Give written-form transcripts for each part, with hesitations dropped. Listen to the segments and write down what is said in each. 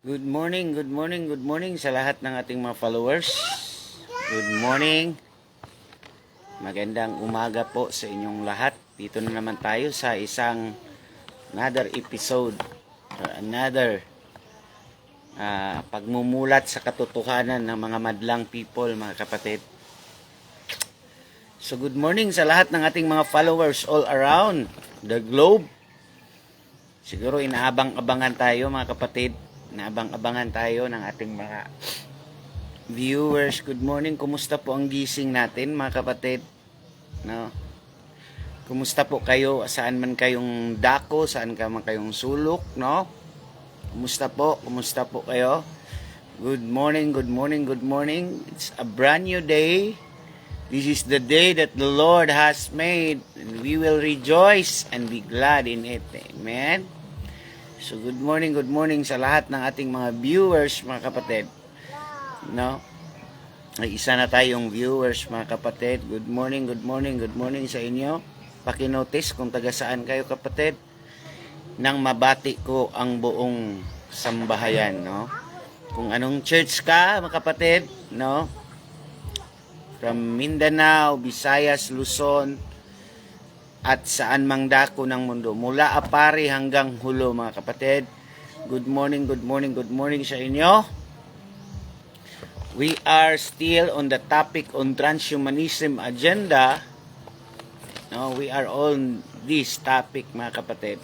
Good morning, good morning, good morning sa lahat ng ating mga followers. Good morning. Magandang umaga po sa inyong lahat. Dito na naman tayo sa isang another episode or another pagmumulat sa katotohanan ng mga madlang people, mga kapatid. So good morning sa lahat ng ating mga followers all around the globe. Siguro inaabang-abangan tayo, mga kapatid. Naabang-abangan tayo ng ating mga viewers. Good morning. Kumusta po ang gising natin, mga kapatid? No? Kumusta po kayo? Saan man kayong dako? Saan ka man kayong sulok? No? Kumusta po? Kumusta po kayo? Good morning, good morning, good morning. It's a brand new day. This is the day that the Lord has made, and we will rejoice and be glad in it. Amen? So good morning sa lahat ng ating mga viewers, mga kapatid. No? Ay isa na tayong viewers, mga kapatid. Good morning sa inyo. Paki-notice kung taga saan kayo, kapatid. Nang mabati ko ang buong sambahayan, no? Kung anong church ka, mga kapatid, no? From Mindanao, Visayas, Luzon, at saan mang dako ng mundo, mula Apari hanggang Hulo, mga kapatid. Good morning sa inyo. We are still on the topic on transhumanism agenda. No, we are on this topic, mga kapatid.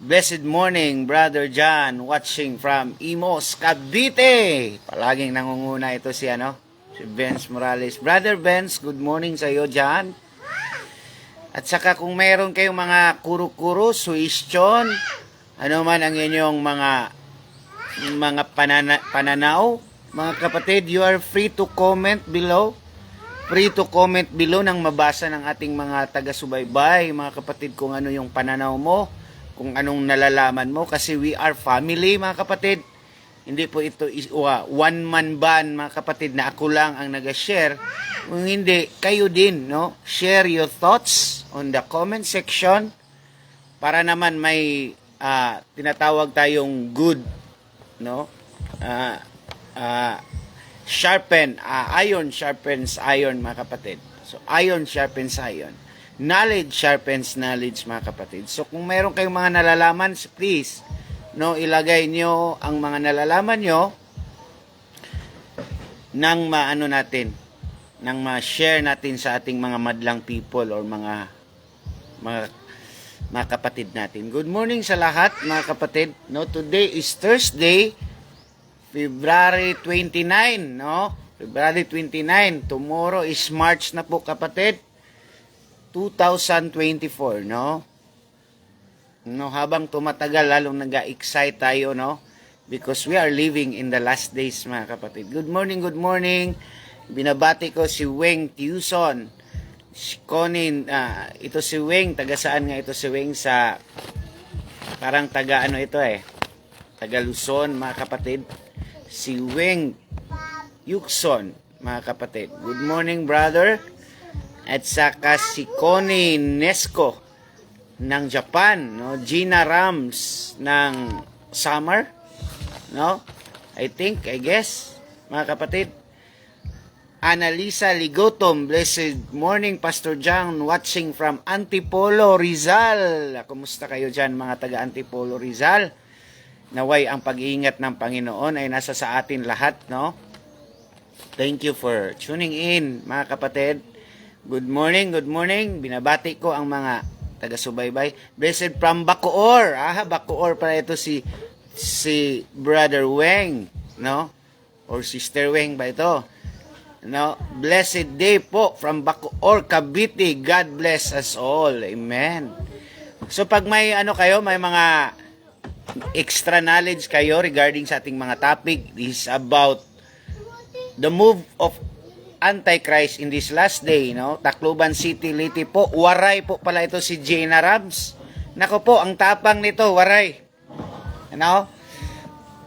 Blessed morning, Brother John, watching from Imos, Cavite. Palaging nangunguna ito si Benz Morales. Brother Benz, good morning sa iyo, John. At saka kung mayroon kayong mga kuro-kuro, suwestyon, ano man ang inyong mga pananaw, mga kapatid, you are free to comment below. Free to comment below nang mabasa ng ating mga taga-subaybay, mga kapatid, kung ano yung pananaw mo, kung anong nalalaman mo. Kasi we are family, mga kapatid. Hindi po ito one-man band, mga kapatid, na ako lang ang nag-share. Kung hindi, kayo din, no? Share your thoughts on the comment section para naman may tinatawag tayong good, no? Iron sharpens iron, mga kapatid. So, iron sharpens iron. Knowledge sharpens knowledge, mga kapatid. So, kung mayroon kayong mga nalalaman, please, no, ilagay nyo ang mga nalalaman nyo nang nang ma-share natin sa ating mga madlang people or mga kapatid natin. Good morning sa lahat, mga kapatid. No, today is Thursday, February 29, no? February 29. Tomorrow is March na po, kapatid. 2024, no? No, habang tumatagal, lalong nag-excite tayo, no? Because we are living in the last days, mga kapatid. Good morning. Binabati ko si Weng Tiuson. Si Conin, ito si Weng, taga saan nga ito si Weng? Sa parang taga taga Luzon, mga kapatid. Si Weng Yukson, mga kapatid. Good morning, brother. At saka si Connie Nesco ng Japan, no? Gina Rams ng Summer, no? I guess, mga kapatid. Annalisa Ligotom, blessed morning, Pastor John, watching from Antipolo, Rizal. Kumusta kayo dyan, mga taga Antipolo, Rizal? Naway ang pag-iingat ng Panginoon ay nasa sa atin lahat, no? Thank you for tuning in, mga kapatid. Good morning. Binabati ko ang mga taga-subaybay. Blessed from Bacoor. Bacoor pala ito si Brother Weng, no? Or Sister Weng ba ito? No? Blessed day po from Bacoor, Cavite. God bless us all. Amen. So pag may may mga extra knowledge kayo regarding sa ating mga topic, this is about the move of Antichrist in this last day, no? Tacloban City, Liti po. Waray po pala ito si Gina Rams. Nako po, ang tapang nito, waray. Ano?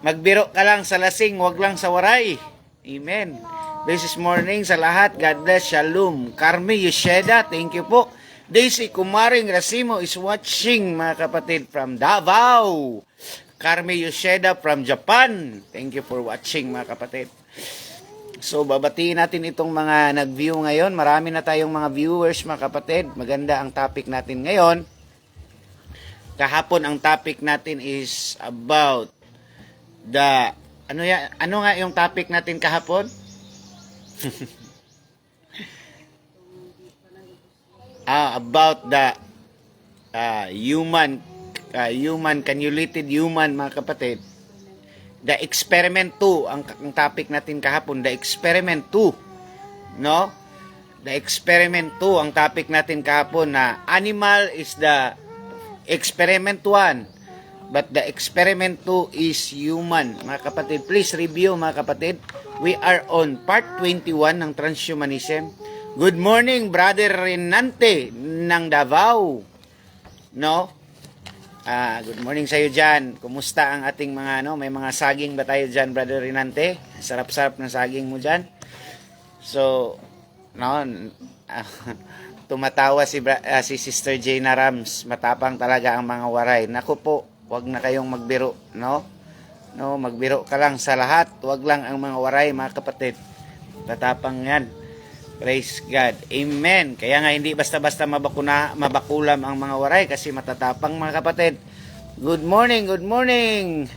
Magbiro ka lang sa lasing, wag lang sa waray. Amen. This morning sa lahat. God bless. Shalom. Carmi Yesheda, thank you po. Daisy Kumaring Racimo is watching, mga kapatid, from Davao. Carme Yoshida from Japan. Thank you for watching mga kapatid. So, babatiin natin itong mga nag-view ngayon. Marami na tayong mga viewers mga kapatid. Maganda ang topic natin ngayon. Kahapon ang topic natin is about ano nga yung topic natin kahapon? About the human cannulated human mga kapatid. The experiment 2 ang topic natin kahapon, the experiment 2, no? The experiment 2 ang topic natin kahapon, na animal is the experiment 1, but the experiment 2 is human. Mga kapatid, please review mga kapatid. We are on part 21 ng transhumanism. Good morning, Brother Renante ng Davao. No? Good morning sa iyo dyan. Kumusta ang ating mga, may mga saging ba tayo dyan, Brother Renante? Sarap-sarap ng saging mo dyan. So, tumatawa si Sister Jana Rams. Matapang talaga ang mga waray. Naku po, wag na kayong magbiro, no? No, magbiro ka lang sa lahat. Wag lang ang mga waray, mga kapatid. Tatapang yan. Praise God. Amen. Kaya nga hindi basta-basta mabakulam ang mga waray kasi matatapang mga kapatid. Good morning, good morning.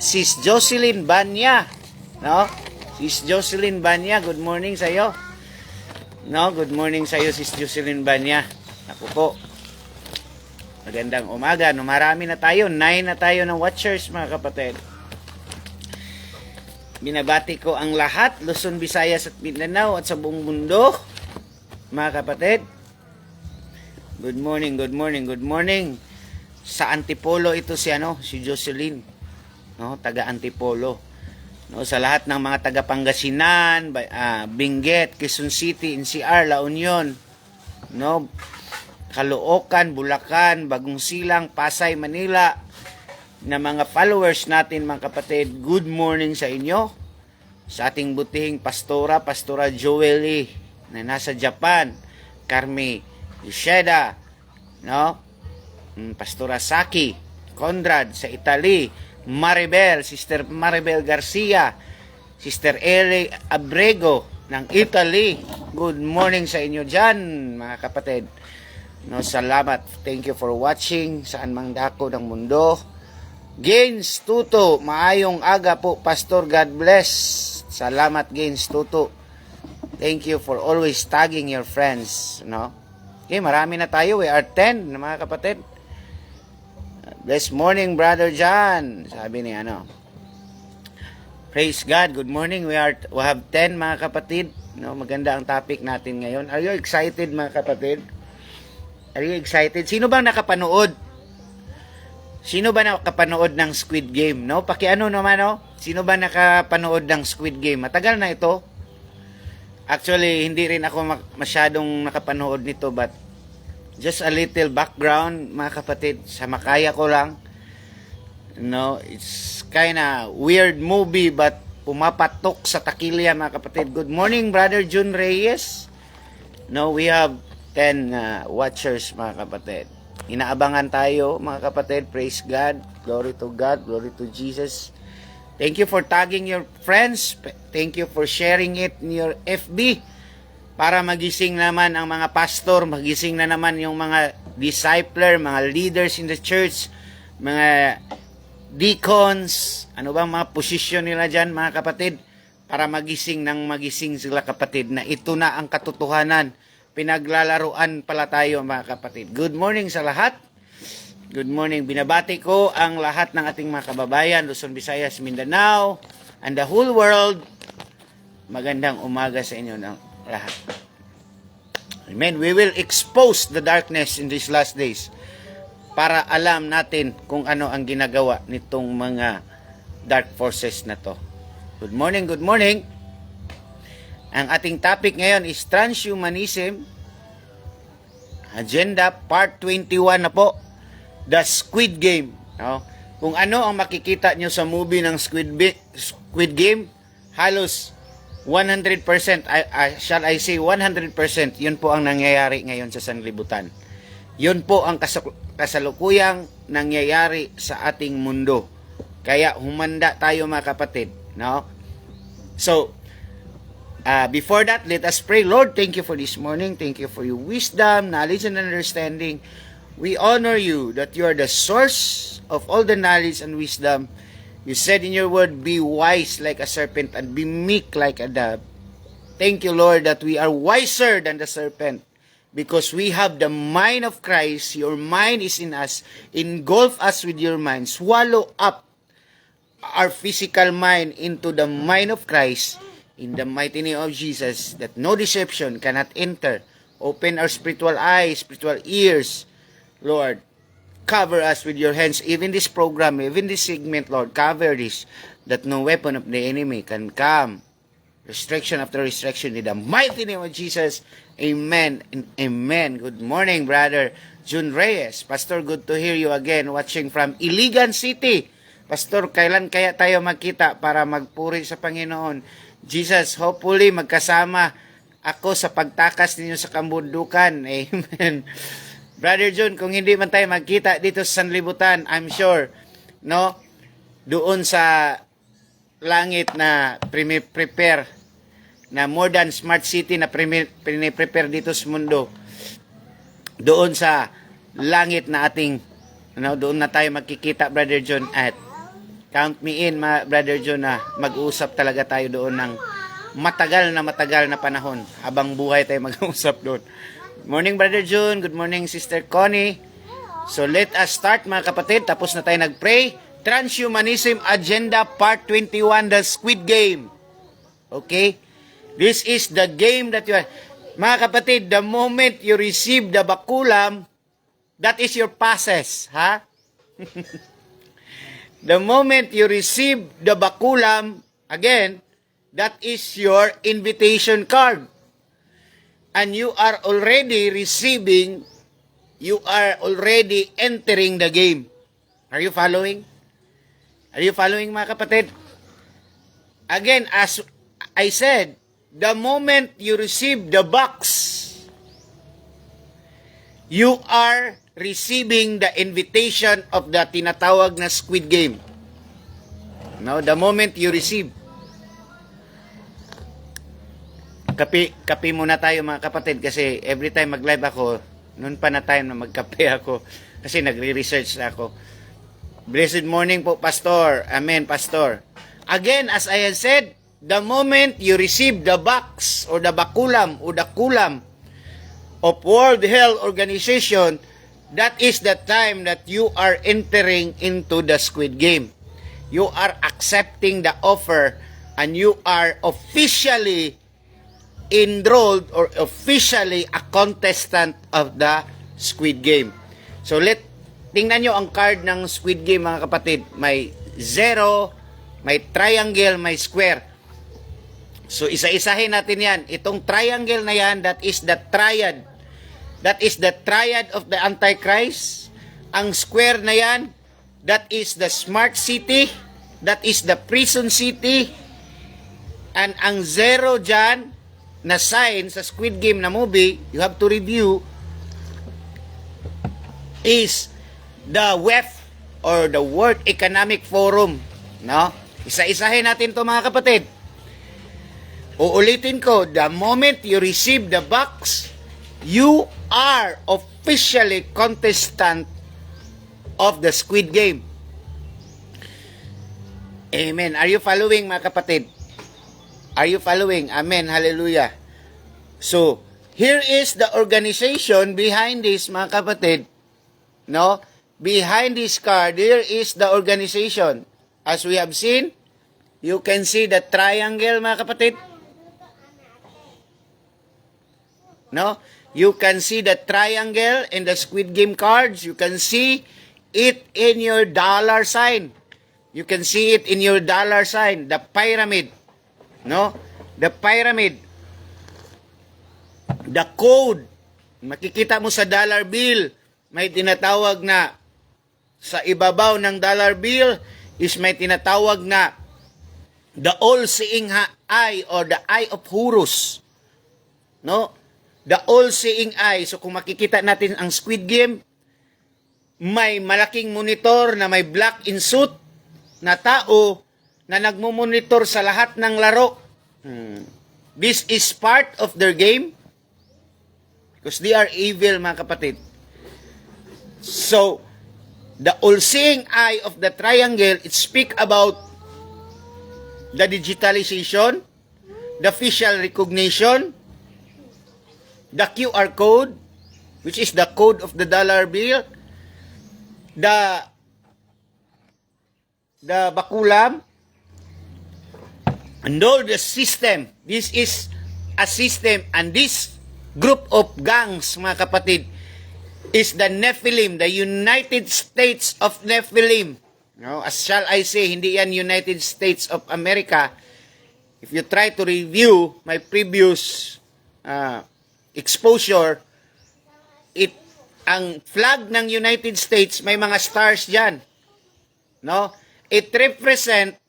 Sis Jocelyn Banya, no? Sis Jocelyn Banya, good morning sa iyo. No, good morning sa iyo, Sis Jocelyn Banya. Ako po. Magandang umaga. No, marami na tayo. 9 na tayo ng watchers mga kapatid. Binabati ko ang lahat, Luzon, Visayas at Mindanao at sa buong mundo, mga kapatid. Good morning, good morning, good morning. Sa Antipolo ito si Jocelyn, no, taga Antipolo. No, sa lahat ng mga taga Pangasinan, Benguet, Quezon City, NCR, La Union, no, Caloocan, Bulacan, Bagong Silang, Pasay, Manila, na mga followers natin mga kapatid, good morning sa inyo. Sa ating butihing Pastora Joely na nasa Japan, Carme Yoshida, no? Pastora Saki Conrad sa Italy, Sister Maribel Garcia, Sister Eli Abrego ng Italy. Good morning sa inyo dyan mga kapatid. No, salamat. Thank you for watching saan mang dako ng mundo. Gains Tuto, maayong aga po, Pastor. God bless. Salamat, Gains Tuto. Thank you for always tagging your friends, no? Okay, marami na tayo. We are 10, mga kapatid. Bless morning, Brother John. Sabi ni Praise God. Good morning. We have 10, mga kapatid. No, maganda ang topic natin ngayon. Are you excited, mga kapatid? Are you excited? Sino bang nakapanood? Sino ba nakapanood ng Squid Game, no? Pakiano naman, no? Sino ba nakapanood ng Squid Game? Matagal na ito. Actually, hindi rin ako masyadong nakapanood nito, but just a little background, mga kapatid, sa makaya ko lang. No, it's kinda weird movie, but pumapatok sa takilya, mga kapatid. Good morning, Brother Jun Reyes. No, we have 10 watchers, mga kapatid. Inaabangan tayo, mga kapatid. Praise God. Glory to God. Glory to Jesus. Thank you for tagging your friends. Thank you for sharing it in your FB. Para magising naman ang mga pastor. Magising na naman yung mga discipler, mga leaders in the church, mga deacons. Ano bang mga posisyon nila dyan, mga kapatid? Para magising sila, kapatid, na ito na ang katotohanan. Pinaglalaruan pala tayo, mga kapatid. Good morning sa lahat. Good morning. Binabati ko ang lahat ng ating mga kababayan, Luzon, Visayas, Mindanao, and the whole world. Magandang umaga sa inyo ng lahat. Amen. We will expose the darkness in these last days para alam natin kung ano ang ginagawa nitong mga dark forces na to. Good morning, good morning. Ang ating topic ngayon is transhumanism agenda part 21 na po, the Squid Game, no? Kung ano ang makikita nyo sa movie ng Squid Game, halos 100%, shall I say 100%, yun po ang nangyayari ngayon sa sanlibutan. Yun po ang kasalukuyang nangyayari sa ating mundo. Kaya humanda tayo mga kapatid, no? So, before that, let us pray. Lord, thank you for this morning. Thank you for your wisdom, knowledge, and understanding. We honor you that you are the source of all the knowledge and wisdom. You said in your word, be wise like a serpent and be meek like a dove. Thank you, Lord, that we are wiser than the serpent because we have the mind of Christ. Your mind is in us. Engulf us with your mind. Swallow up our physical mind into the mind of Christ in the mighty name of Jesus, that no deception cannot enter. Open our spiritual eyes, spiritual ears, Lord. Cover us with your hands, even this program, even this segment, Lord. Cover this, that no weapon of the enemy can come. Restriction after restriction in the mighty name of Jesus. Amen and amen. Good morning, Brother Jun Reyes. Pastor, good to hear you again, watching from Iligan City. Pastor, kailan kaya tayo magkita para magpuri sa Panginoon? Jesus, hopefully magkasama ako sa pagtakas ninyo sa kabundukan. Amen. Brother Jun, kung hindi man tayo magkita dito sa Sanlibutan, I'm sure, no, doon sa langit na prepare na more than smart city na prepare dito sa mundo, doon sa langit na ating, doon na tayo magkikita, Brother Jun, at count me in, Brother Jun, na mag-uusap talaga tayo doon ng matagal na panahon. Habang buhay tayo mag-uusap doon. Good morning, Brother Jun. Good morning, Sister Connie. So, let us start, mga kapatid. Tapos na tayo nag-pray. Transhumanism Agenda Part 21, the Squid Game. Okay? This is the game that you are... Mga kapatid, the moment you receive the bakulam, that is your passes. Ha? The moment you receive the bakulam, again, that is your invitation card. And you are already receiving, you are already entering the game. Are you following? Are you following, mga kapatid? Again, as I said, the moment you receive the box, you are receiving the invitation of the tinatawag na Squid Game. No, the moment you receive. Kape muna tayo, mga kapatid, kasi every time mag-live ako, noon pa na time na magkape ako kasi nagre-research na ako. Blessed morning po, Pastor. Amen, Pastor. Again, as I have said, the moment you receive the box or the bakulam or the kulam of World Health Organization, that is the time that you are entering into the Squid Game. You are accepting the offer and you are officially enrolled or officially a contestant of the Squid Game. So tingnan nyo ang card ng Squid Game, mga kapatid. May zero, may triangle, may square. So isa-isahin natin yan. Itong triangle na yan, that is the triad. That is the triad of the Antichrist. Ang square na yan, that is the smart city. That is the prison city. And ang zero dyan, na sign sa Squid Game na movie, you have to review, is the WEF or the World Economic Forum. No? Isa-isahin natin to, mga kapatid. Uulitin ko, the moment you receive the box, you are officially contestant of the Squid Game. Amen. Are you following, mga kapatid? Are you following? Amen. Hallelujah. So, here is the organization behind this, mga kapatid. No? Behind this card, here is the organization. As we have seen, you can see the triangle, mga kapatid. No? You can see the triangle in the Squid Game cards. You can see it in your dollar sign. You can see it in your dollar sign. The pyramid. No? The pyramid. The code. Makikita mo sa dollar bill. May tinatawag na sa ibabaw ng dollar bill is may tinatawag na the all-seeing eye or the eye of Horus. No? The all-seeing eye. So kung makikita natin ang Squid Game, may malaking monitor na may black in suit na tao na nagmumonitor sa lahat ng laro. This is part of their game because they are evil, mga kapatid. So, the all-seeing eye of the triangle, it speak about the digitalization, the facial recognition, the QR code, which is the code of the dollar bill, the bakulam, and all the system. This is a system, and this group of gangs, mga kapatid, is the Nephilim, the United States of Nephilim. No, as shall I say, hindi yan United States of America. If you try to review my previous exposure, ang flag ng United States may mga stars diyan. No? It represent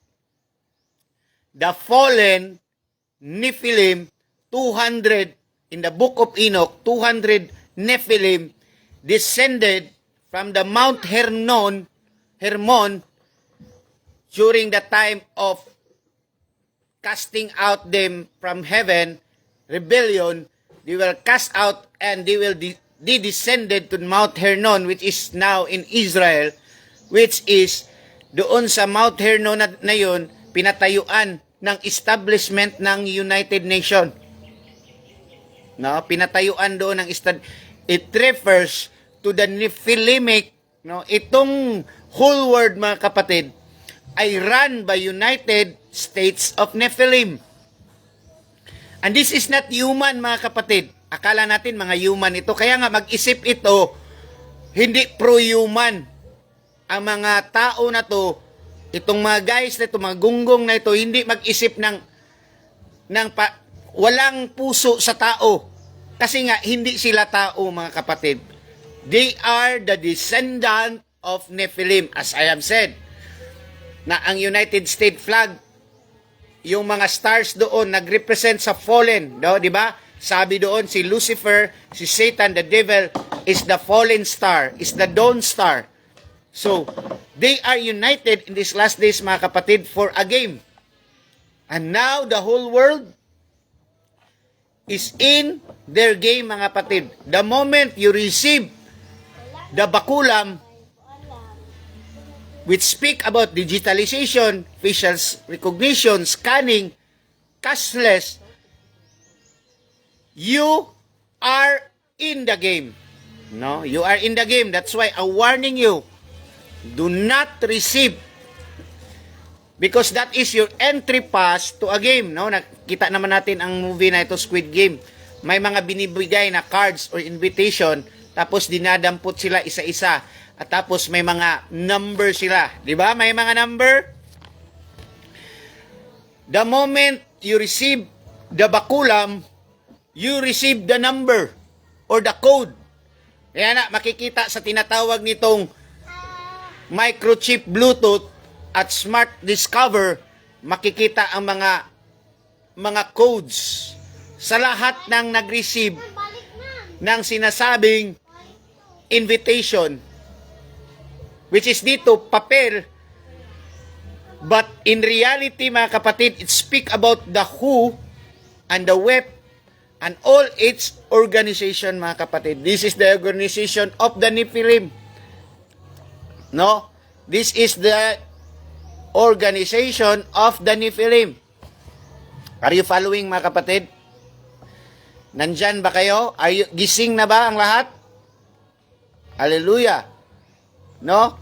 the fallen Nephilim 200 in the book of Enoch, 200 Nephilim descended from the Mount Hermon during the time of casting out them from heaven, rebellion. They will cast out and they descended to Mount Hermon, which is now in Israel, which is doon sa Mount Hermon na yun, pinatayuan ng establishment ng United Nation. No, pinatayuan doon ng it refers to the Nephilimic, no? Itong whole world, mga kapatid, ay run by United States of Nephilim. And this is not human, mga kapatid. Akala natin mga human ito. Kaya nga mag-isip ito, hindi pro-human. Ang mga tao na to, itong mga guys na ito, mga gunggong na ito, hindi mag-isip ng walang puso sa tao. Kasi nga, hindi sila tao, mga kapatid. They are the descendant of Nephilim, as I have said. Na ang United States flag, yung mga stars doon, nag-represent sa fallen. No? Di ba? Sabi doon, si Lucifer, si Satan, the devil, is the fallen star, is the dawn star. So, they are united in these last days, mga kapatid, for a game. And now, the whole world is in their game, mga kapatid. The moment you receive the bakulam, which speak about digitalization, facial recognition, scanning, cashless, you are in the game. No, you are in the game. That's why I'm warning you. Do not receive, because that is your entry pass to a game. No, nakita naman natin ang movie na ito, Squid Game. May mga binibigay na cards or invitation, tapos dinadampot sila isa-isa. At tapos may mga number sila. Di ba? May mga number. The moment you receive the bakulam, you receive the number or the code. Kaya na, makikita sa tinatawag nitong microchip Bluetooth at Smart Discover, makikita ang mga codes sa lahat ng nag-receive ng sinasabing invitation, which is dito, papel. But in reality, mga kapatid, it speak about the who and the web and all its organization, mga kapatid. This is the organization of the Nephilim. No? This is the organization of the Nephilim. Are you following, mga kapatid? Nandyan ba kayo? Gising na ba ang lahat? Hallelujah. No?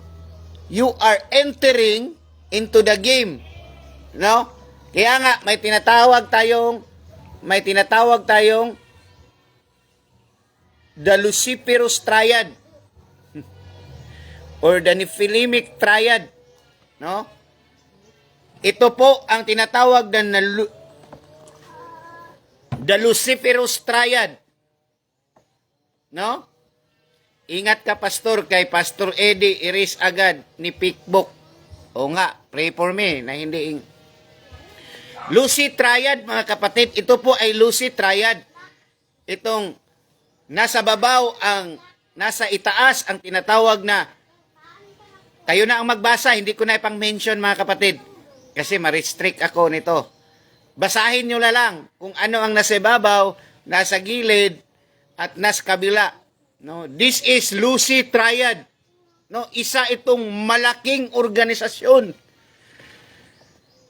You are entering into the game. No? Kaya nga, may tinatawag tayong the Luciferus Triad or the Nephilimic Triad. No? Ito po ang tinatawag na the Luciferus Triad. No? Ingat ka, pastor, kay Pastor Eddie Iris agad ni Pickbook. O nga, pray for me na hindi Lucy Triad, mga kapatid. Ito po ay Lucy Triad. Itong nasa babaw nasa itaas ang tinatawag na Kayo na ang magbasa, hindi ko na ipang-mention mga kapatid. Kasi ma-restrict ako nito. Basahin nyo na lang kung ano ang nasa ibabaw, nasa gilid, at nasa kabila. No? This is Lucy Triad. No? Isa itong malaking organisasyon.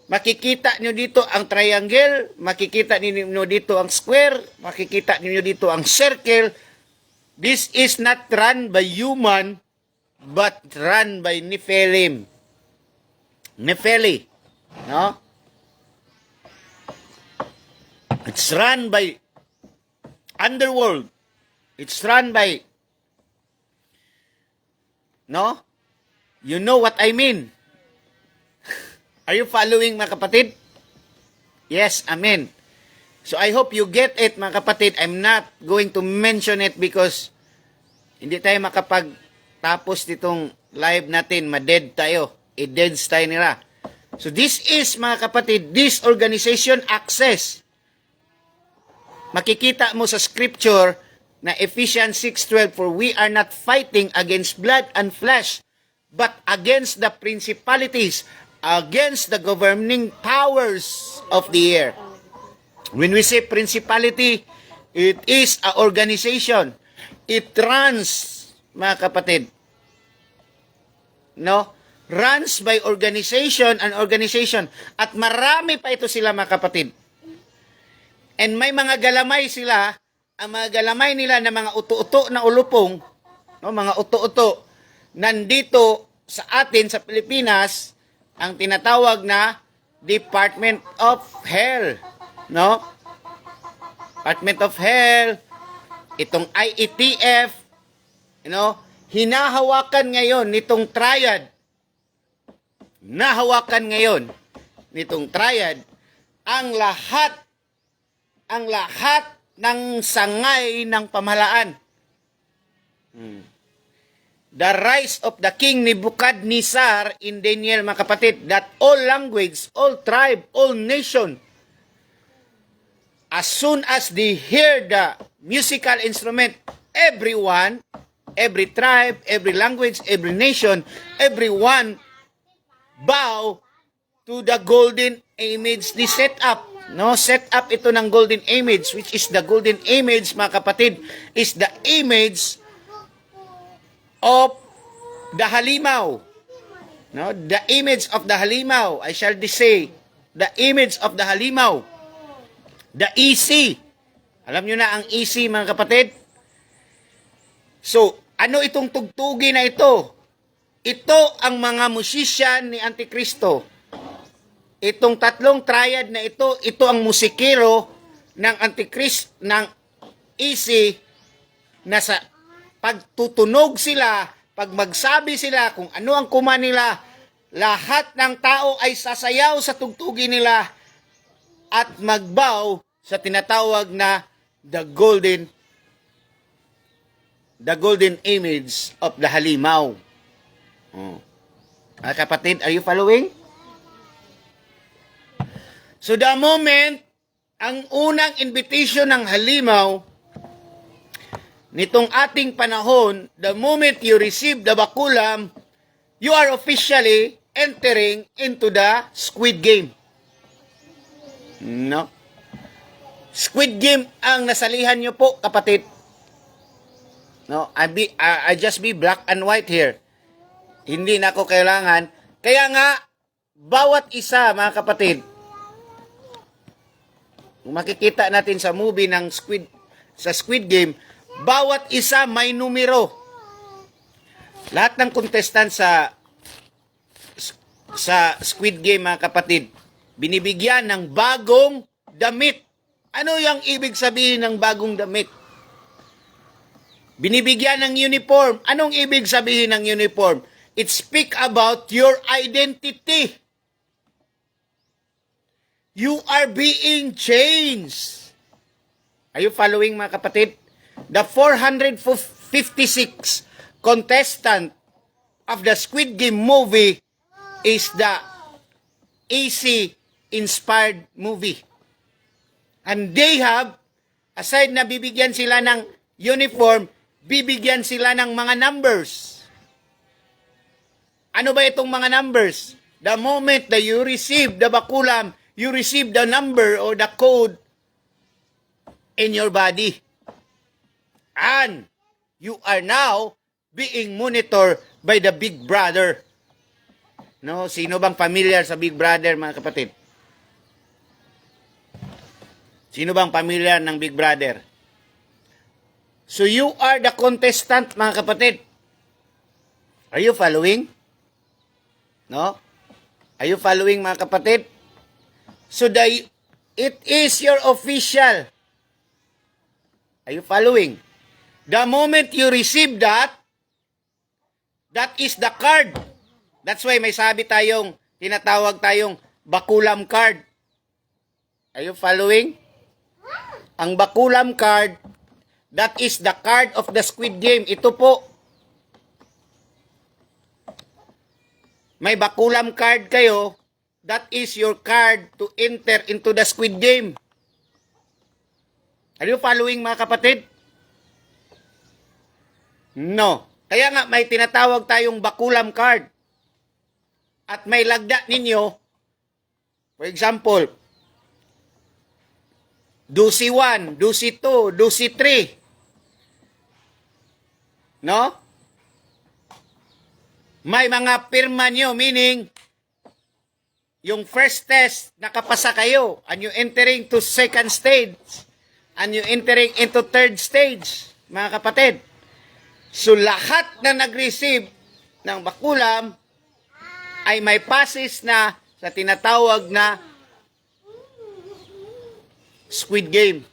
Makikita nyo dito ang triangle, makikita nyo dito ang square, makikita nyo dito ang circle. This is not run by human, but run by Nephilim. Nephili. No? It's run by underworld. It's run by, no? You know what I mean. Are you following, mga kapatid? Yes, amen. So I hope you get it, mga kapatid. I'm not going to mention it because hindi tayo makapagtapos nitong live natin. Ma-dead tayo. I-deads tayo nila. So this is, mga kapatid, this organization access. Makikita mo sa scripture na Ephesians 6:12, for we are not fighting against blood and flesh, but against the principalities, against the governing powers of the air. When we say principality, it is a organization. It runs, mga kapatid. No? Runs by organization and organization. At marami pa ito sila, mga kapatid. And may mga galamay sila, ang mga galamay nila na mga uto-uto na ulupong, no, mga uto-uto, nandito sa atin, sa Pilipinas, ang tinatawag na Department of Hell. No? Department of Hell, itong IETF, you know, hinahawakan ngayon nitong triad. Nahawakan ngayon nitong triad ang lahat ng sangay ng pamahalaan. The rise of the King Nebuchadnezzar in Daniel, mga kapatid, that all language, all tribe, all nation, as soon as they hear the musical instrument, everyone, every tribe, every language, every nation, everyone bow to the golden image they set up. No, set up ito ng golden image, which is the golden image, mga kapatid, is the image of the halimaw. No, the image of the halimaw. I shall say, the image of the halimaw. The EC. Alam nyo na ang EC, mga kapatid? So, ano itong tugtugi na ito? Ito ang mga musician ni Antikristo. Itong tatlong triad na ito ang musikero ng Antichrist, ng EC, na sa pagtutunog sila, pag magsabi sila kung ano ang kuma nila, lahat ng tao ay sasayaw sa tugtugi nila at magbow sa tinatawag na the golden image of the halimaw. Kapatid, are you following? So the moment, ang unang invitation ng halimaw, nitong ating panahon, the moment you receive the bakulam, you are officially entering into the Squid Game. No? Squid Game ang nasalihan nyo po, kapatid. No, I just be black and white here. Hindi na ako kailangan. Kaya nga, bawat isa, mga kapatid, kung makikita natin sa movie ng Squid Game, bawat isa may numero. Lahat ng contestant sa Squid Game, mga kapatid, binibigyan ng bagong damit. Ano yung ibig sabihin ng bagong damit? Binibigyan ng uniform. Anong ibig sabihin ng uniform? It speak about your identity. You are being changed. Are you following, mga kapatid? The 456 contestant of the Squid Game movie is the AC-inspired movie. And they have, aside na bibigyan sila ng uniform, bibigyan sila ng mga numbers. Ano ba itong mga numbers? The moment that you receive the bakulam, you receive the number or the code in your body. And you are now being monitored by the Big Brother. No, sino bang familiar sa Big Brother, mga kapatid? Sino bang familiar ng Big Brother? So you are the contestant, mga kapatid. Are you following? No? Are you following, mga kapatid? So it is your official. Are you following? The moment you receive that, that is the card. That's why may sabi tayong, tinatawag tayong bakulam card. Are you following? Ang bakulam card, that is the card of the Squid Game. Ito po. May bakulam card kayo, that is your card to enter into the Squid Game. Are you following, mga kapatid? No. Kaya nga may tinatawag tayong bakulam card. At may lagda ninyo, for example, Dusi 1, Dusi 2, Dusi 3. No? May mga pirma nyo, meaning, yung first test, nakapasa kayo, and you entering to second stage, and you entering into third stage, mga kapatid. So, lahat na nag-receive ng bakulam, ay may passes na sa tinatawag na Squid Game.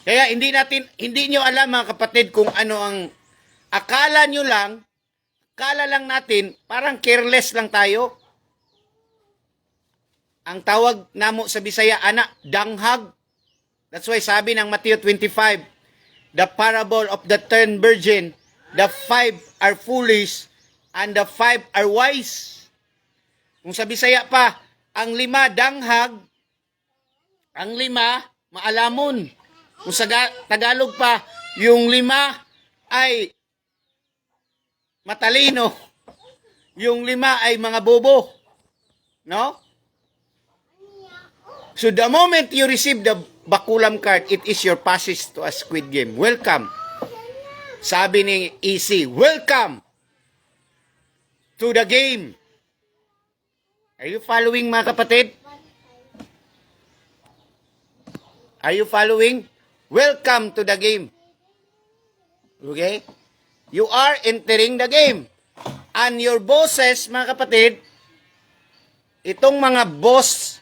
Kaya hindi nyo alam, mga kapatid, kung ano ang akala lang natin, parang careless lang tayo. Ang tawag namo sa Bisaya, anak, danghag. That's why sabi ng Matthew 25, the parable of the 10 virgin, the 5 are foolish, and the 5 are wise. Kung sa Bisaya pa, ang 5 danghag, ang 5 maalamon. Kung sa Tagalog pa, yung 5 ay matalino. Yung 5 ay mga bobo. No? So the moment you receive the bakulam card, it is your passage to a Squid Game. Welcome. Sabi ni EC, welcome to the game. Are you following, mga kapatid? Are you following? Welcome to the game. Okay? You are entering the game. And your bosses, mga kapatid, itong mga boss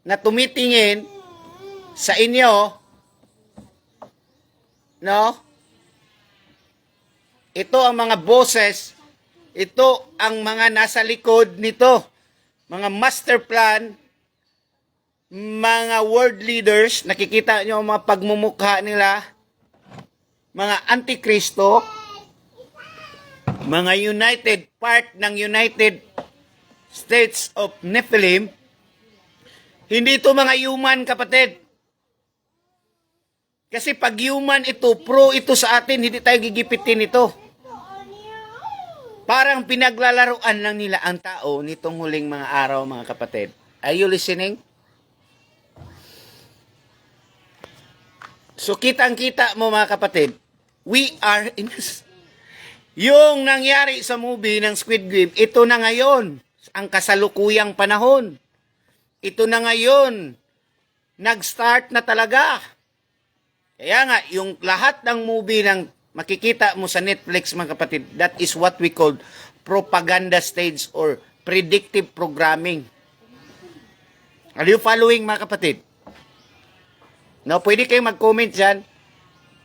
na tumitingin sa inyo, no? Ito ang mga bosses. Ito ang mga nasa likod nito. Mga master plan, mga world leaders, nakikita nyo ang mga pagmumukha nila, mga antikristo, mga part ng United States of Nephilim. Hindi ito mga human, kapatid. Kasi pag human ito, pro ito sa atin, hindi tayo gigipitin ito. Parang pinaglalaruan lang nila ang tao nitong huling mga araw, mga kapatid. Are you listening? So kitang-kita mo, mga kapatid, we are in yung nangyari sa movie ng Squid Game, ito na ngayon ang kasalukuyang panahon. Ito na ngayon, nag-start na talaga. Kaya nga, yung lahat ng movie ng makikita mo sa Netflix, mga kapatid, that is what we call propaganda stage or predictive programming. Are you following, mga kapatid? No, pwede kayong mag-comment dyan.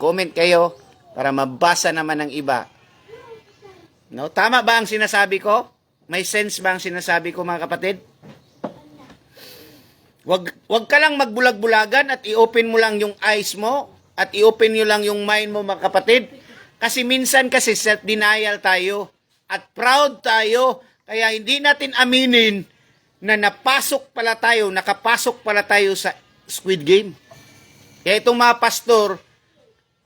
Comment kayo para mabasa naman ng iba. No, tama ba ang sinasabi ko? May sense ba ang sinasabi ko, mga kapatid? Wag ka lang magbulag-bulagan at i-open mo lang yung eyes mo at i-open nyo lang yung mind mo, mga kapatid. Kasi minsan kasi self-denial tayo at proud tayo. Kaya hindi natin aminin na nakapasok pala tayo sa Squid Game. Kaya itong mga pastor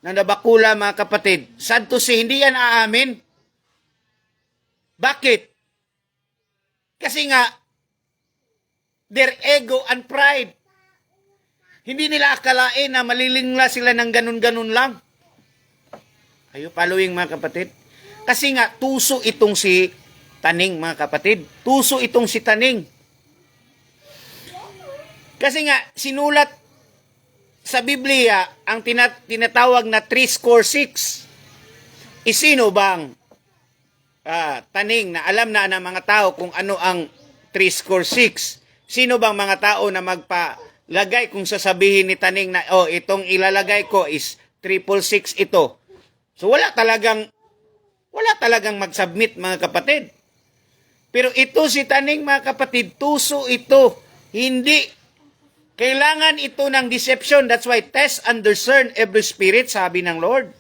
na nabakula, mga kapatid, sad to say, hindi yan aamin. Bakit? Kasi nga, their ego and pride. Hindi nila akalain na malilingla sila ng ganun-ganun lang. Are you following, mga kapatid? Kasi nga, tuso itong si Taning, mga kapatid. Tuso itong si Taning. Kasi nga, sinulat sa Biblia ang tinatawag na 3-6. Sino bang Taning na alam na ng mga tao kung ano ang 3-6? Sino bang mga tao na magpalagay kung sasabihin ni Taning na, itong ilalagay ko is 666 ito. So wala talagang mag-submit, mga kapatid. Pero ito si Taning, mga kapatid, tuso ito. Hindi. Kailangan ito ng deception. That's why test and discern every spirit, sabi ng Lord.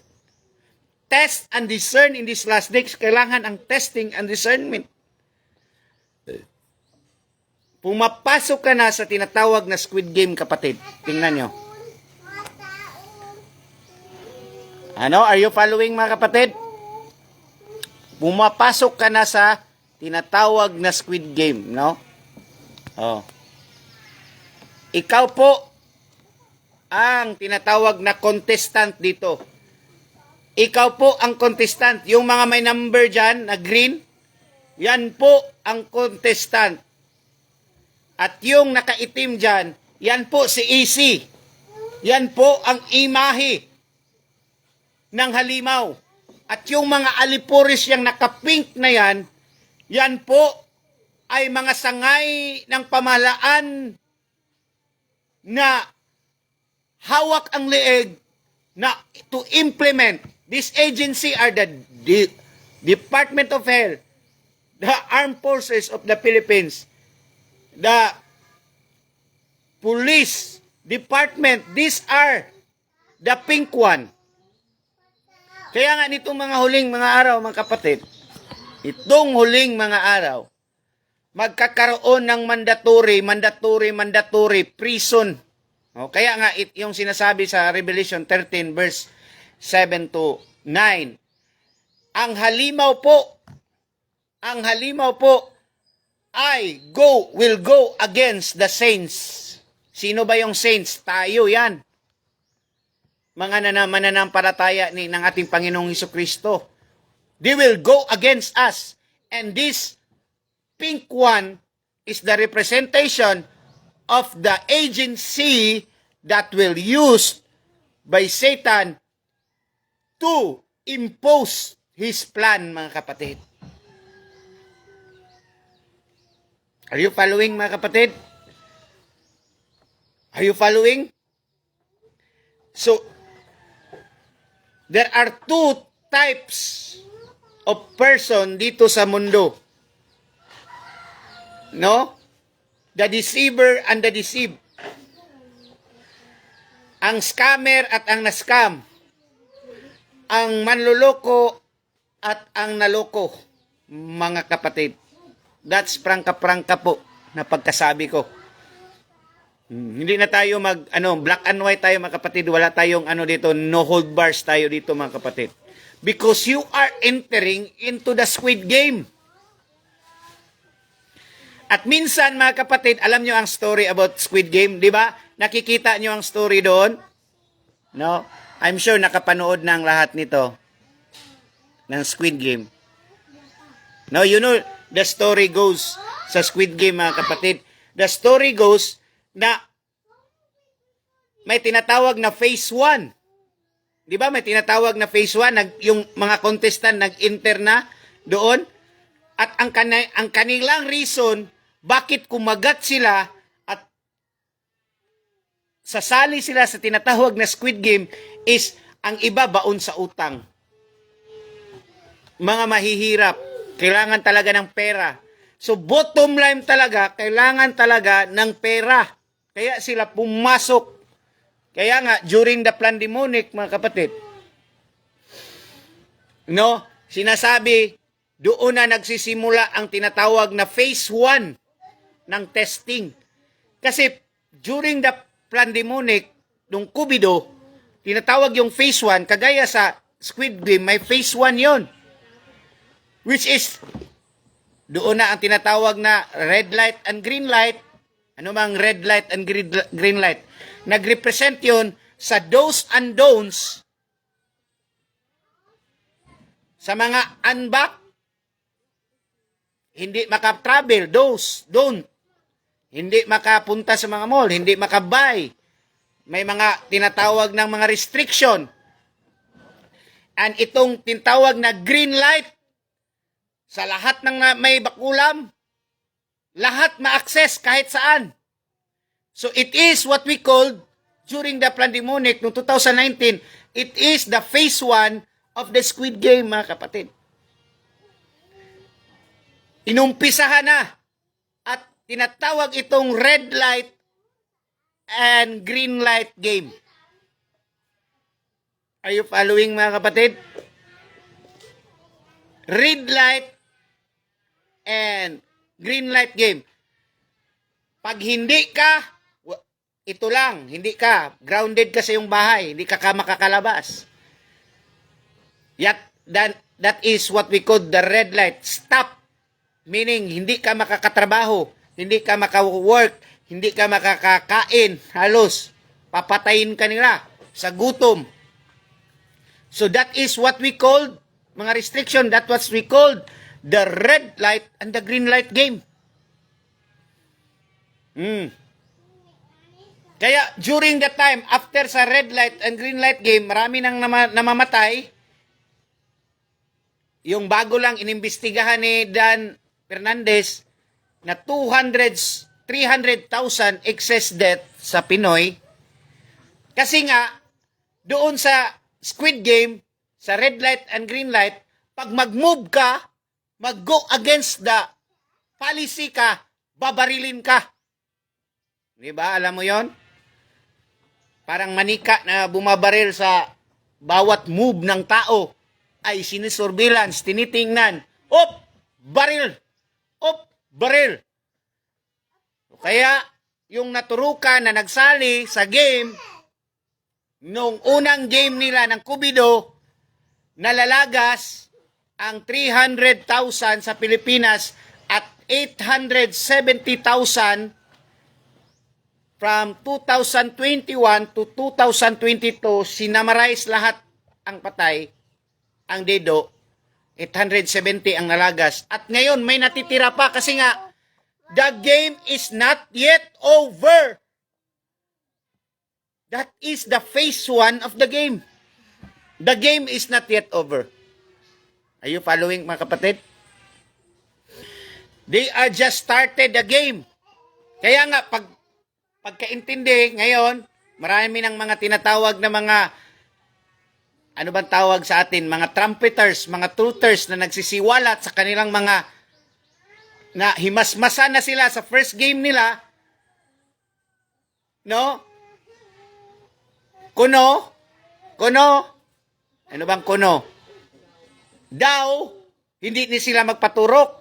Test and discern in these last days. Kailangan ang testing and discernment. Pumapasok ka na sa tinatawag na Squid Game, kapatid. Tingnan nyo. Ano? Are you following, mga kapatid? Pumapasok ka na sa tinatawag na Squid Game, no? Ikaw po ang tinatawag na contestant dito. Ikaw po ang contestant. Yung mga may number dyan na green, yan po ang contestant. At yung nakaitim dyan, yan po si EC. Yan po ang imahe ng halimaw. At yung mga alipuris yung nakapink na yan, yan po ay mga sangay ng pamahalaan na hawak ang leeg na to implement. This agency are the Department of Health, the Armed Forces of the Philippines, the Police Department. These are the pink one. Kaya nga nitong mga huling mga araw, mga kapatid, itong huling mga araw, magkakaroon ng mandatory prison. Kaya nga yung sinasabi sa Revelation 13 verse 7 to 9. Ang halimaw po ay will go against the saints. Sino ba yung saints? Tayo yan. Mga mananampalataya ng ating Panginoong Hesukristo. They will go against us. And this pink one is the representation of the agency that will use by Satan to impose his plan, mga kapatid. Are you following, mga kapatid? Are you following? So, there are two types of person dito sa mundo. No? The deceiver and the deceived. Ang scammer at ang na-scam. Ang manluloko at ang naloko, mga kapatid. That's prangka-prangka po na pagkasabi ko. Hindi na tayo black and white tayo, mga kapatid. Wala tayong dito, no hold bars tayo dito, mga kapatid. Because you are entering into the Squid Game. At minsan, mga kapatid, alam nyo ang story about Squid Game, di ba? Nakikita nyo ang story doon? No? I'm sure nakapanood na ang lahat nito ng Squid Game. No, you know, the story goes sa Squid Game, mga kapatid. The story goes na may tinatawag na phase 1. Di ba? May tinatawag na phase 1. Yung mga contestant nag-enter na doon. At ang kanilang reason, bakit kumagat sila at sasali sila sa tinatawag na Squid Game is ang iba baon sa utang. Mga mahihirap, kailangan talaga ng pera. So bottom line talaga, kailangan talaga ng pera. Kaya sila pumasok. Kaya nga, during the pandemic, mga kapatid, no, sinasabi, doon na nagsisimula ang tinatawag na phase 1 ng testing. Kasi during the pandemic, nung COVID, tinatawag yung phase 1, kagaya sa Squid Game, may phase 1 yon, which is doon na ang tinatawag na red light and green light. Ano mang red light and green light? Nagrepresent yun sa do's and don'ts sa mga unback. Hindi maka-travel, do's, don't. Hindi makapunta sa mga mall, hindi makabuy. May mga tinatawag ng mga restriction. And itong tinatawag na green light, sa lahat ng may bakulam, lahat ma-access kahit saan. So it is what we called during the pandemic noong 2019, it is the phase 1 of the Squid Game, mga kapatid. Inumpisahan na at tinatawag itong red light and green light game. Are you following, mga kapatid? Red light and green light game. Pag hindi ka, ito lang, hindi ka, grounded ka sa iyong bahay, hindi ka makakalabas. That is what we call the red light. Stop. Meaning, hindi ka makakatrabaho, hindi ka maka-work, hindi ka makakakain, halos, papatayin ka nila sa gutom. So that is what we called, mga restriction, that what we called the red light and the green light game. Kaya during the time, after sa red light and green light game, marami nang namamatay. Yung bago lang inimbestigahan ni Dan Fernandez na 300,000 excess death sa Pinoy. Kasi nga, doon sa Squid Game, sa red light and green light, pag mag-move ka, mag-go against the policy ka, babarilin ka. Di ba? Alam mo yon? Parang manika na bumabaril sa bawat move ng tao ay sinisurveillance, tinitingnan. Op! Baril! Op! Baril! Kaya, yung naturukan na nagsali sa game, nung unang game nila ng Kubido, nalalagas ang 300,000 sa Pilipinas at 870,000 from 2021 to 2022, sinamarize lahat ang patay, ang dedo, 870 ang nalagas. At ngayon, may natitira pa kasi nga, the game is not yet over. That is the phase 1 of the game. The game is not yet over. Are you following, mga kapatid? They are just started the game. Kaya nga, pagkaintindi ngayon, marami ng mga tinatawag na mga, ano bang tawag sa atin, mga trumpeters, mga truthers na nagsisiwalat sa kanilang mga, na himasmasan na sila sa first game nila, no? Kuno, ano bang kuno? Daw, hindi ni sila magpaturok.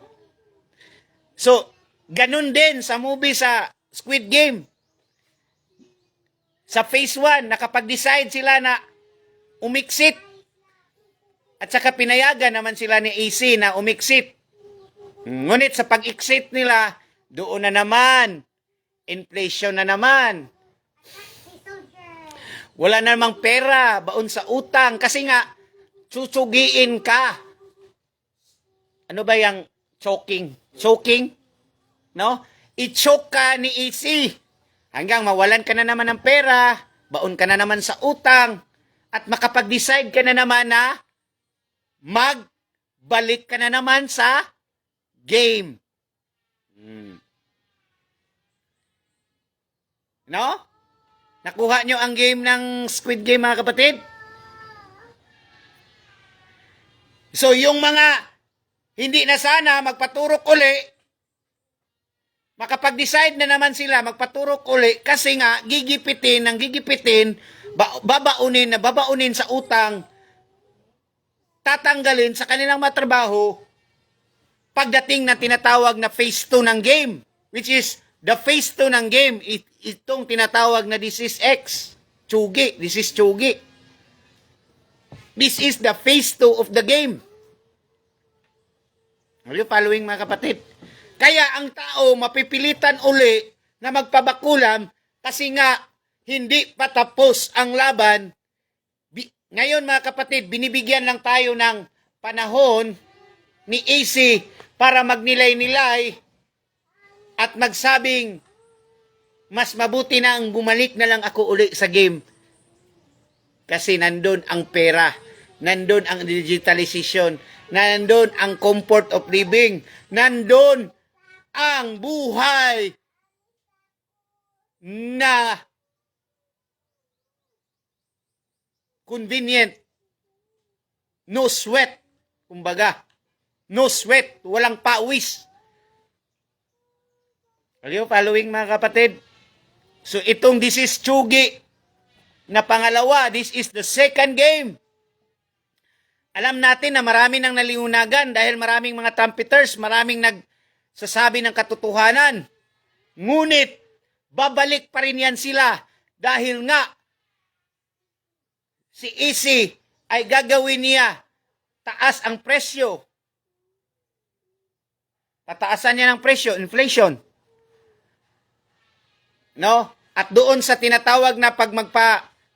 So, ganun din sa movie sa Squid Game. Sa phase 1, nakapag-decide sila na umiksit. At saka pinayagan naman sila ni AC na umiksit. Ngunit sa pag-exit nila, doon na naman, inflation na naman. Wala na namang pera, baon sa utang. Kasi nga, susugiin ka. Ano ba yung choking? Choking? No? I-choke ka ni AC. Hanggang mawalan ka na naman ng pera, baon ka na naman sa utang, at makapag-decide ka na naman na magbalik ka na naman sa game. No? Nakuha nyo ang game ng Squid Game, mga kapatid? So, yung mga hindi na sana magpaturok uli, makapag-decide na naman sila magpaturok uli kasi nga gigipitin, babaunin sa utang, tatanggalin sa kanilang matrabaho pagdating na tinatawag na phase 2 ng game, which is the phase 2 ng game, itong tinatawag na this is X, Chugi, this is Chugi. This is the phase 2 of the game. Are you following, mga kapatid? Kaya ang tao mapipilitan uli na magpabakulam kasi nga hindi pa tapos ang laban. Ngayon, mga kapatid, binibigyan lang tayo ng panahon ni AC para magnilay-nilay at magsabing mas mabuti na ang bumalik na lang ako uli sa game. Kasi nandun ang pera, nandun ang digitalization, nandun ang comfort of living, nandun ang buhay na convenient. No sweat, kumbaga. No sweat, walang pawis. Are you following, mga kapatid? So itong this is Chugi na pangalawa, this is the second game. Alam natin na marami nang naliunagan dahil maraming mga trumpeters, maraming nagsasabi ng katotohanan. Ngunit, babalik pa rin yan sila dahil nga si Easy ay gagawin niya taas ang presyo. Pataasan niya ng presyo, inflation. No? At doon sa tinatawag na pag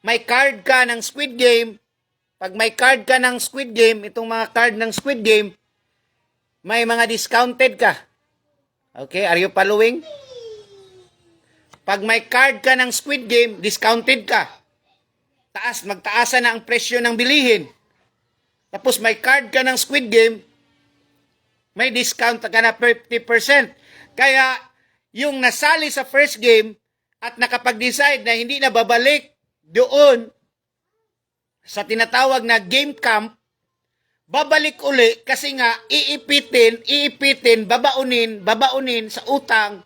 may card ka ng Squid Game, pag may card ka ng Squid Game, itong mga card ng Squid Game, may mga discounted ka. Okay, are you following? Pag may card ka ng Squid Game, discounted ka. Magtaasan na ang presyo ng bilihin. Tapos may card ka ng Squid Game, may discount ka na 50%. Kaya, yung nasali sa first game, at nakapag-decide na hindi na babalik doon sa tinatawag na game camp, babalik uli kasi nga iipitin, babaunin sa utang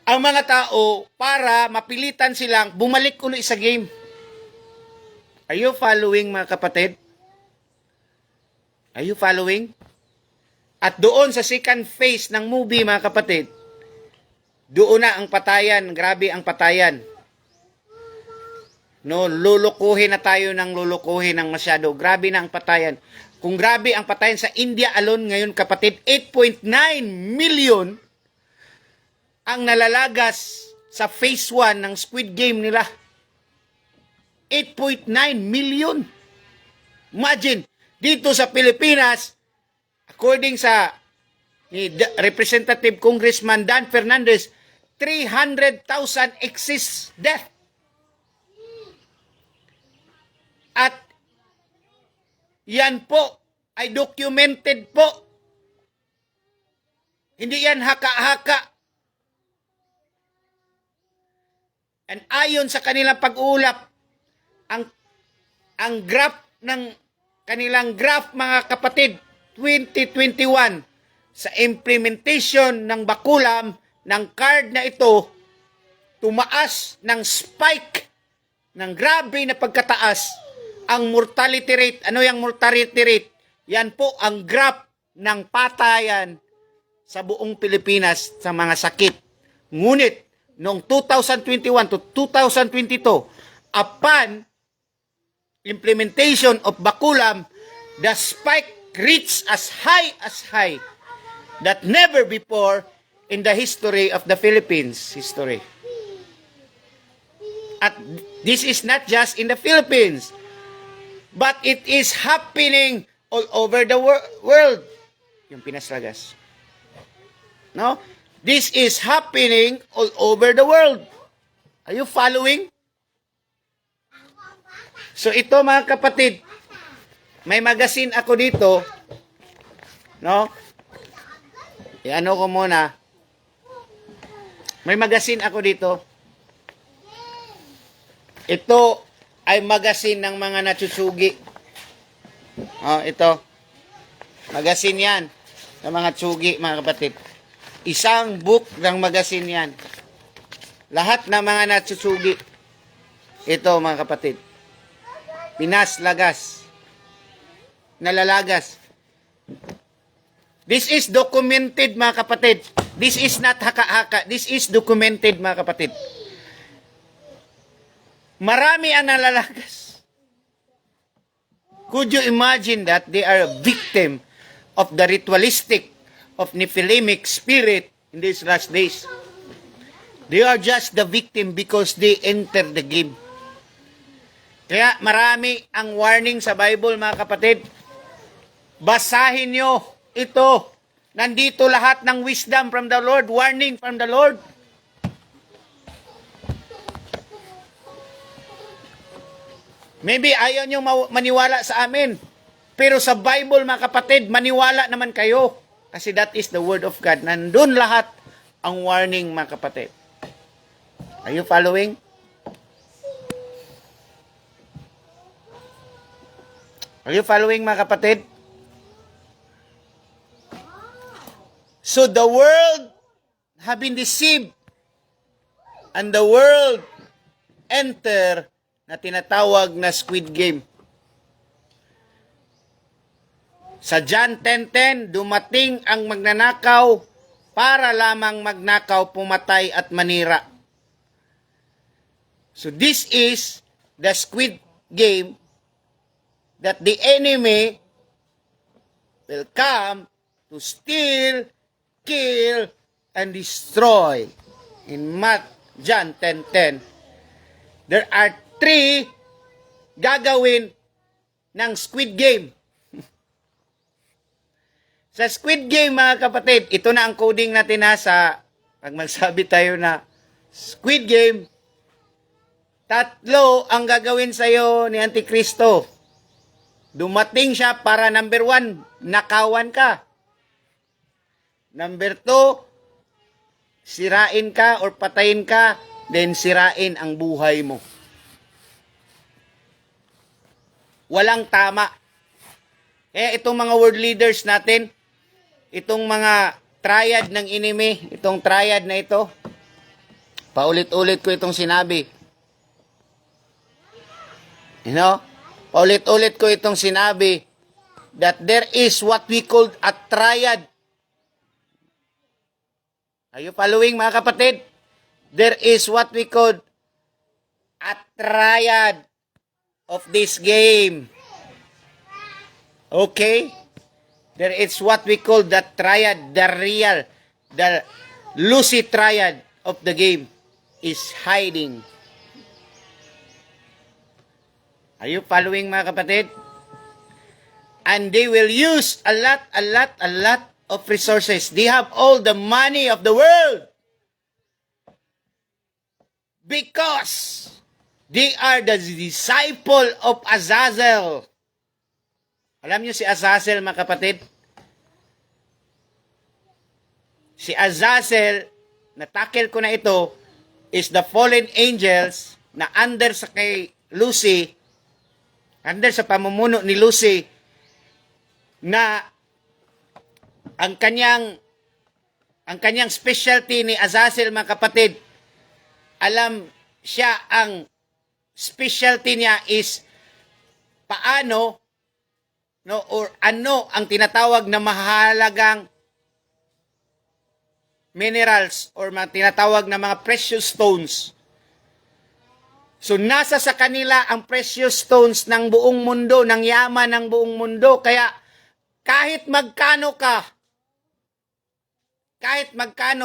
ang mga tao para mapilitan silang bumalik uli sa game. Are you following, mga kapatid? Are you following? At doon sa second phase ng movie, mga kapatid, doon na ang patayan, grabe ang patayan. No, lulukuhin na tayo ng masyado. Grabe na ang patayan. Kung grabe ang patayan sa India alone ngayon, kapatid, 8.9 million ang nalalagas sa phase 1 ng Squid Game nila. 8.9 million. Imagine, dito sa Pilipinas, according sa ni Representative Congressman Dan Fernandez, 300,000 excess death. At yan po ay documented po. Hindi yan haka-haka. And ayon sa kanilang pag-uulap, ang graph ng kanilang graph, mga kapatid, 2021, sa implementation ng bakulam ng card na ito, tumaas ng spike ng grabe na pagkataas ang mortality rate. Ano yung mortality rate? Yan po ang graph ng patayan sa buong Pilipinas sa mga sakit. Ngunit, noong 2021 to 2022, upon implementation of bakulam, the spike reached as high that never before in the history of the Philippines history. At this is not just in the Philippines, but it is happening all over the world. Yung pinaslagas. No? This is happening all over the world. Are you following? So ito, mga kapatid, may magazine ako dito, no? Ano ko muna. May magazine ako dito. Ito ay magazine ng mga natsusugi. Oh, ito. Magazine yan ng mga tsugi, mga kapatid. Isang book ng magazine yan. Lahat ng mga natsusugi. Ito, mga kapatid. Pinas Lagas. Nalalagas. This is documented, mga kapatid. This is not haka-haka. This is documented, mga kapatid. Marami ang nalalagas. Could you imagine that they are a victim of the ritualistic, of Nephilimic spirit in these last days. They are just the victim because they enter the game. Kaya marami ang warning sa Bible, mga kapatid. Basahin nyo ito. Nandito lahat ng wisdom from the Lord, warning from the Lord. Maybe ayaw nyo maniwala sa amin. Pero sa Bible, mga kapatid, maniwala naman kayo. Kasi that is the Word of God. Nandun lahat ang warning, mga kapatid. Are you following? Are you following, mga kapatid? So the world have been deceived. And the world enter na tinatawag na Squid Game. Sa John 10:10, dumating ang magnanakaw para lamang magnakaw, pumatay at manira. So this is the Squid Game that the enemy will come to steal, kill, and destroy. In John 10:10, there are 3 gagawin ng Squid Game. Sa Squid Game, mga kapatid, ito na ang coding natin sa pag magsabi tayo na Squid Game, 3 ang gagawin sa'yo ni Antikristo. Dumating siya para number 1, nakawan ka. Number 2, sirain ka or patayin ka, then sirain ang buhay mo. Walang tama. Kaya itong mga world leaders natin, itong mga triad ng enemy, itong triad na ito, paulit-ulit ko itong sinabi. You know? Paulit-ulit ko itong sinabi that there is what we call a triad. Are you following, mga kapatid? There is what we call a triad of this game. Okay? There is what we call the triad, the lucid triad of the game is hiding. Are you following, mga kapatid? And they will use a lot of resources. They have all the money of the world. Because they are the disciple of Azazel. Alam niyo si Azazel, mga kapatid? Si Azazel, natakil ko na ito, is the fallen angels na under sa kay Lucy, under sa pamumuno ni Lucy, na ang kanyang specialty ni Azazel, mga kapatid, alam siya, ang specialty niya is paano, no, or ano ang tinatawag na mahalagang minerals or tinatawag na mga precious stones. So nasa sa kanila ang precious stones ng buong mundo, ng yaman ng buong mundo. Kaya kahit magkano ka,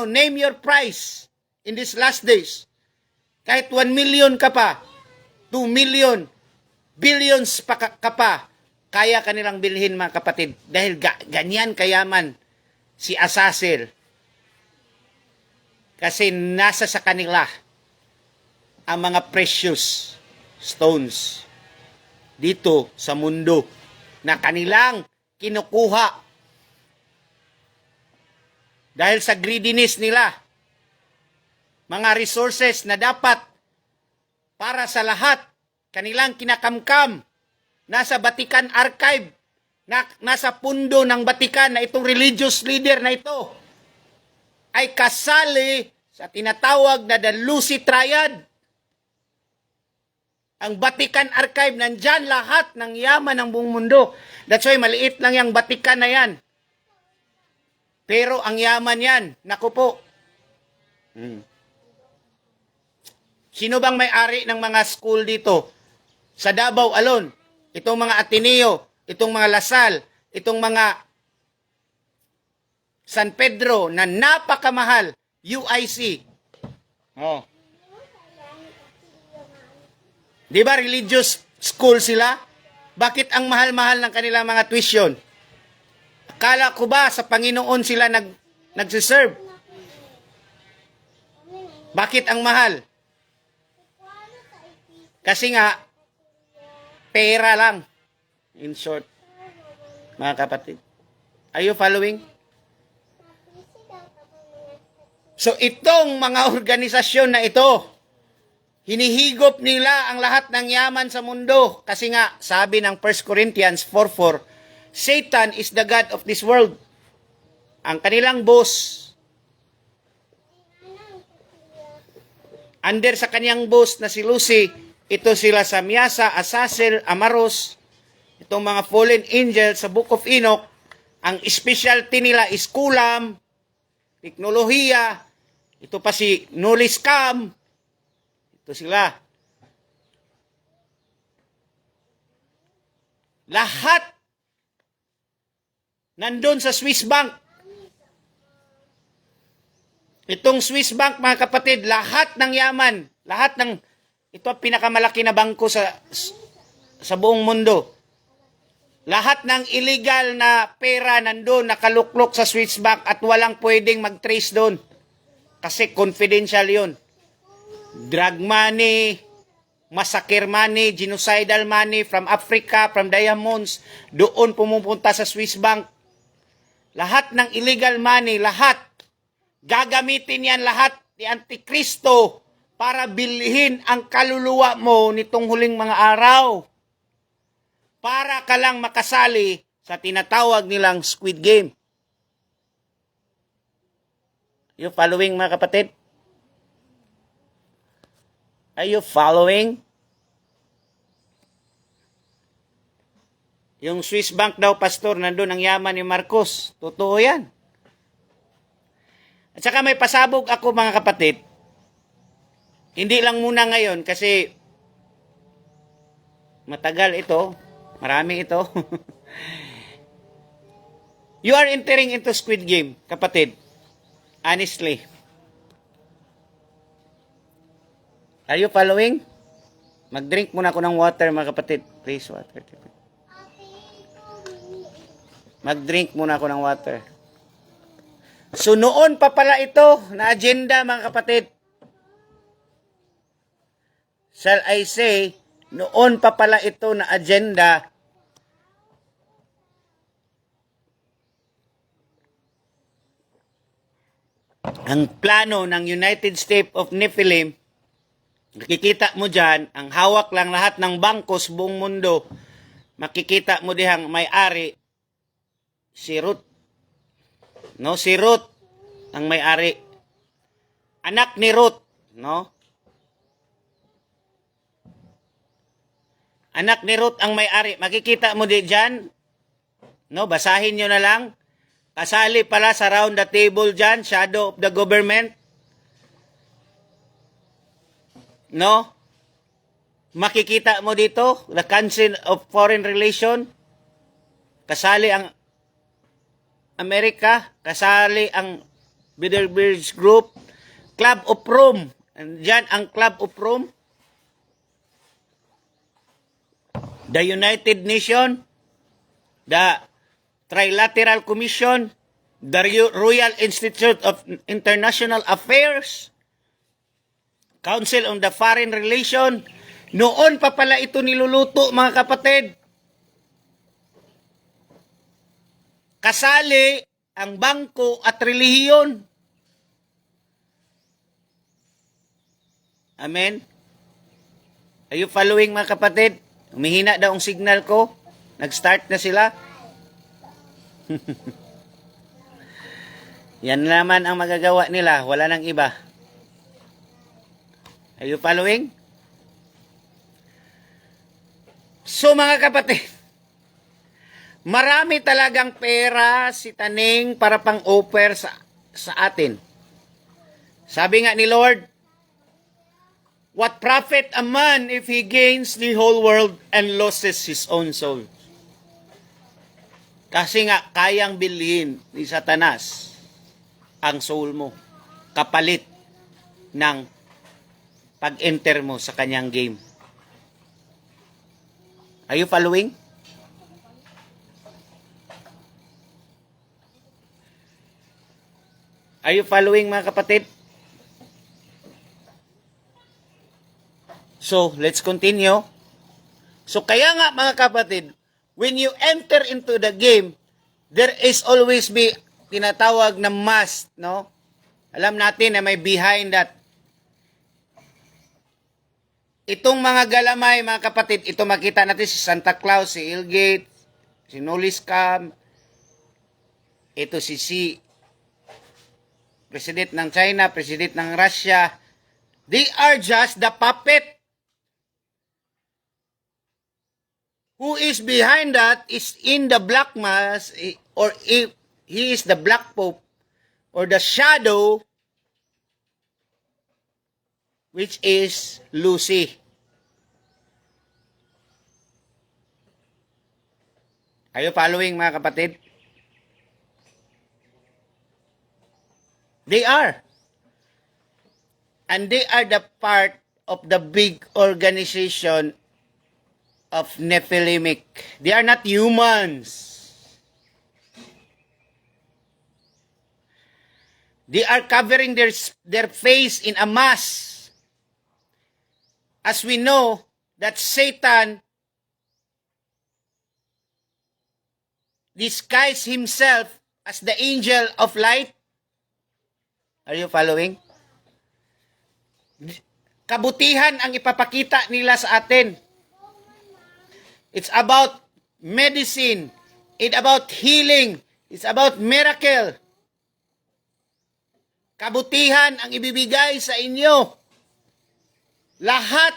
name your price in these last days. Kahit 1 million ka pa, 2 million, billions pa ka pa, kaya kanilang bilhin, mga kapatid. Dahil ganyan kayaman si Azazel. Kasi nasa sa kanila ang mga precious stones dito sa mundo na kanilang kinukuha. Dahil sa greediness nila, mga resources na dapat para sa lahat, kanilang kinakamkam, nasa Vatican Archive, nasa pundo ng Vatican na itong religious leader na ito, ay kasali sa tinatawag na the Lucid Triad. Ang Vatican Archive, nandyan lahat ng yaman ng buong mundo. That's why maliit lang yung Vatican na yan. Pero ang yaman yan, naku po. Sino bang may-ari ng mga school dito? Sa Davao alone, itong mga Ateneo, itong mga Lasal, itong mga San Pedro na napakamahal, UIC. Oh. Di ba religious school sila? Bakit ang mahal-mahal ng kanilang mga tuition? Akala ko ba sa Panginoon sila nagsiserve? Bakit ang mahal? Kasi nga, pera lang. In short, mga kapatid. Are you following? So itong mga organisasyon na ito, hinihigop nila ang lahat ng yaman sa mundo. Kasi nga, sabi ng 1 Corinthians 4:4, Satan is the God of this world. Ang kanilang boss, under sa kanyang boss na si Lucy, ito sila sa Miyasa, Azazel, Amaros, itong mga fallen angels sa Book of Enoch, ang specialty nila is kulam, teknolohiya, ito pa si Nully Scam, ito sila. Lahat nandun sa Swiss Bank. Itong Swiss Bank, mga kapatid, lahat ng yaman, lahat ng, ito ang pinakamalaki na bangko sa buong mundo. Lahat ng illegal na pera nandun, nakaluklok sa Swiss Bank at walang pwedeng mag-trace doon. Kasi confidential yun. Drug money, massacre money, genocidal money from Africa, from diamonds, doon pumupunta sa Swiss Bank. Lahat ng illegal money, lahat, gagamitin yan lahat ni Antikristo para bilhin ang kaluluwa mo nitong huling mga araw. Para ka lang makasali sa tinatawag nilang Squid Game. You following, mga kapatid? Are you following? Yung Swiss Bank daw, pastor, nandun ang yaman ni Marcos. Totoo yan. At saka may pasabog ako, mga kapatid. Hindi lang muna ngayon kasi matagal ito. Marami ito. You are entering into Squid Game, kapatid. Honestly. Are you following? Mag-drink muna ako ng water, mga kapatid. Please, water. Mag-drink muna ako ng water. So, noon pa pala ito na agenda, mga kapatid. Shall I say, noon pa pala ito na agenda. Ang plano ng United States of Nephilim, nakikita mo dyan, ang hawak lang lahat ng bangko sa buong mundo, makikita mo dihang may-ari, si Ruth. No, si Ruth ang may-ari. Anak ni Ruth, no? Anak ni Ruth ang may-ari. Makikita mo di dyan, no? Basahin nyo na lang. Kasali pala sa round the table dyan, shadow of the government. No? Makikita mo dito, the Council of Foreign Relations. Kasali ang Amerika, kasali ang Bilderberg Group, Club of Rome. Diyan ang Club of Rome. The United Nations, the Trilateral Commission, the Royal Institute of International Affairs, Council on the Foreign Relations. Noon pa pala ito niluluto, mga kapatid. Kasali ang bangko at relihiyon. Amen? Are you following, mga kapatid? Humihina daw ang signal ko. Nag-start na sila. Yan naman ang magagawa nila. Wala nang iba. Are you following? So, mga kapatid, marami talagang pera si Taning para pang-offer sa atin. Sabi nga ni Lord, what profit a man if he gains the whole world and loses his own soul? Kasi nga, kayang bilhin ni Satanas ang soul mo kapalit ng pag-enter mo sa kanyang game. Are you following? Are you following, mga kapatid? So, let's continue. So, kaya nga, mga kapatid, when you enter into the game, there is always be tinatawag na must, no? Alam natin na may behind that. Itong mga galamay, mga kapatid, ito makita natin si Santa Claus, si Ilgate, si Noliscam, ito si President ng China, President ng Russia. They are just the puppet. Who is behind that is in the black mass, or if he is the black pope, or the shadow, which is Lucy. Are you following, mga kapatid? They are. And they are the part of the big organization of Nephilimic. They are not humans. They are covering their face in a mask. As we know that Satan disguised himself as the angel of light. Are you following? Kabutihan ang ipapakita nila sa atin. It's about medicine. It's about healing. It's about miracle. Kabutihan ang ibibigay sa inyo. Lahat.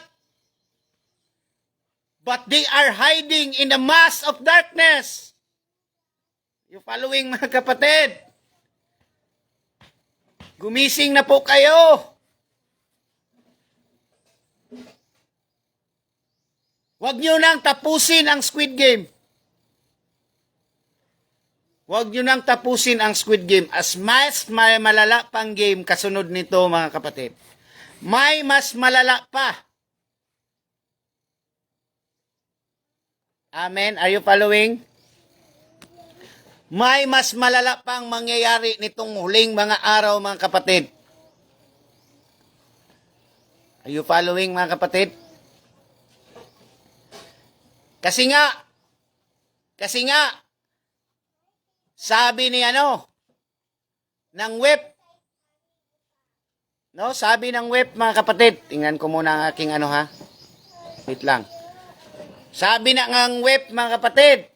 But they are hiding in the mass of darkness. You following, mga kapatid? Gumising na po kayo. Huwag nyo nang tapusin ang Squid Game. Huwag nyo nang tapusin ang Squid Game. As mas may malala pang game kasunod nito, mga kapatid. May mas malala pa. Amen? Are you following? May mas malala pang mangyayari nitong huling mga araw, mga kapatid. Are you following, mga kapatid? Kasi nga, sabi ni ng web, no? Sabi ng web, mga kapatid, tingnan ko muna ang aking wait lang. Sabi na ng web, mga kapatid,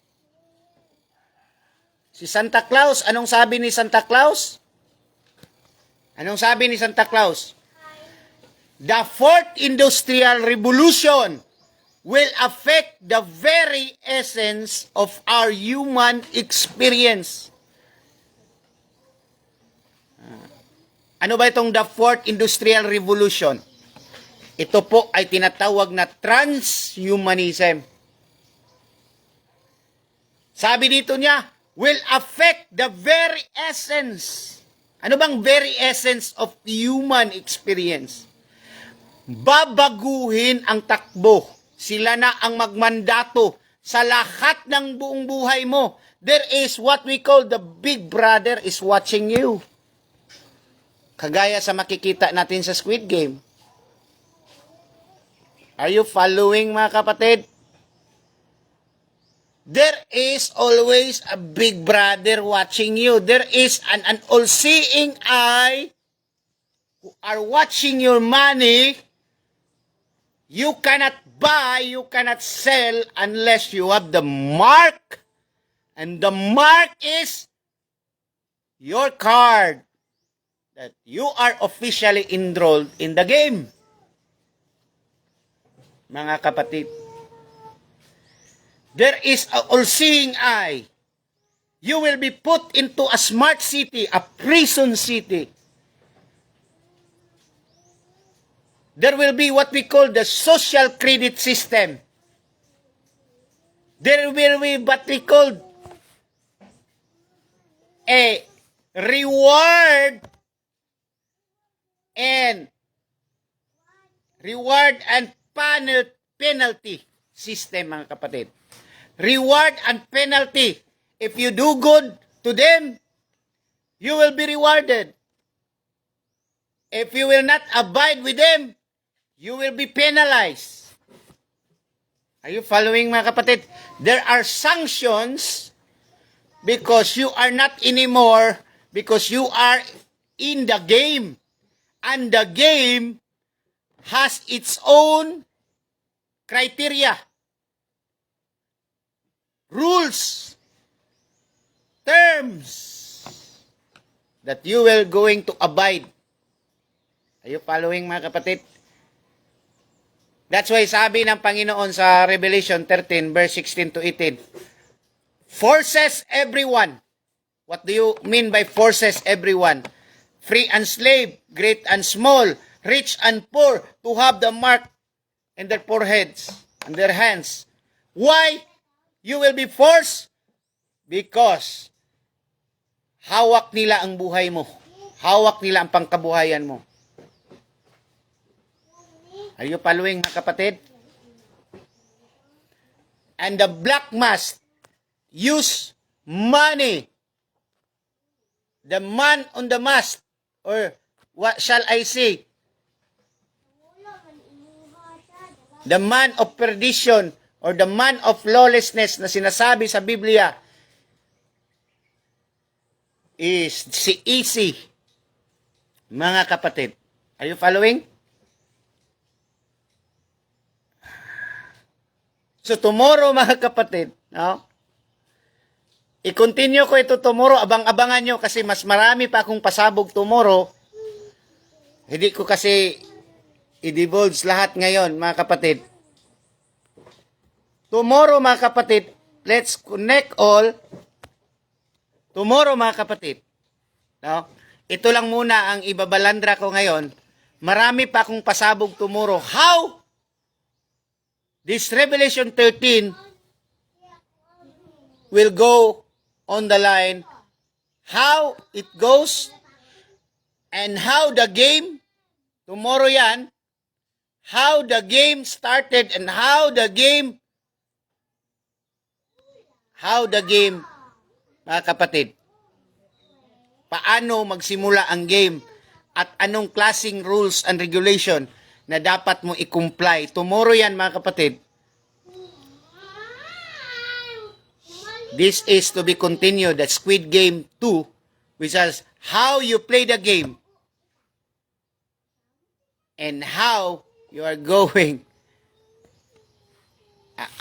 si Santa Claus, anong sabi ni Santa Claus? Anong sabi ni Santa Claus? The fourth industrial revolution will affect the very essence of our human experience. Ano ba itong the fourth industrial revolution? Ito po ay tinatawag na transhumanism. Sabi dito niya, will affect the very essence. Ano bang very essence of human experience? Babaguhin ang takbo. Sila na ang magmandato sa lahat ng buong buhay mo. There is what we call the Big Brother is watching you. Kagaya sa makikita natin sa Squid Game. Are you following, mga kapatid? There is always a Big Brother watching you. There is an all-seeing eye who are watching your money. You cannot buy, you cannot sell unless you have the mark. And the mark is your card that you are officially enrolled in the game. Mga kapatid, there is a all-seeing eye. You will be put into a smart city, a prison city. There will be what we call the social credit system. There will be what we call reward and penalty system, mga kapatid. Reward and penalty. If you do good to them, you will be rewarded. If you will not abide with them, you will be penalized. Are you following, mga kapatid? There are sanctions because you are not anymore, because you are in the game. And the game has its own criteria, rules, terms that you will going to abide. Are you following, mga kapatid? That's why sabi ng Panginoon sa Revelation 13 verse 16 to 18, forces everyone. What do you mean by forces everyone? Free and slave, great and small, rich and poor, to have the mark in their foreheads and their hands. Why you will be forced? Because hawak nila ang buhay mo. Hawak nila ang pangkabuhayan mo. Are you following, mga kapatid? And the black mask use money. The man on the mast, or what shall I say? The man of perdition, or the man of lawlessness na sinasabi sa Biblia, is si Easy, mga kapatid. Are you following? So tomorrow, mga kapatid, no? I-continue ko ito tomorrow. Abang-abangan nyo kasi mas marami pa akong pasabog tomorrow. Hindi ko kasi i-divulge lahat ngayon, mga kapatid. Tomorrow, mga kapatid, let's connect all. Tomorrow, mga kapatid, no? Ito lang muna ang ibabalandra ko ngayon. Marami pa akong pasabog tomorrow. How this Revelation 13 will go on the line, how it goes, and how the game, tomorrow yan, how the game started and how the game, mga kapatid, paano magsimula ang game at anong klaseng rules and regulation na dapat mo i-comply. Tomorrow yan, mga kapatid. This is to be continued, the Squid Game 2, which is how you play the game and how you are going,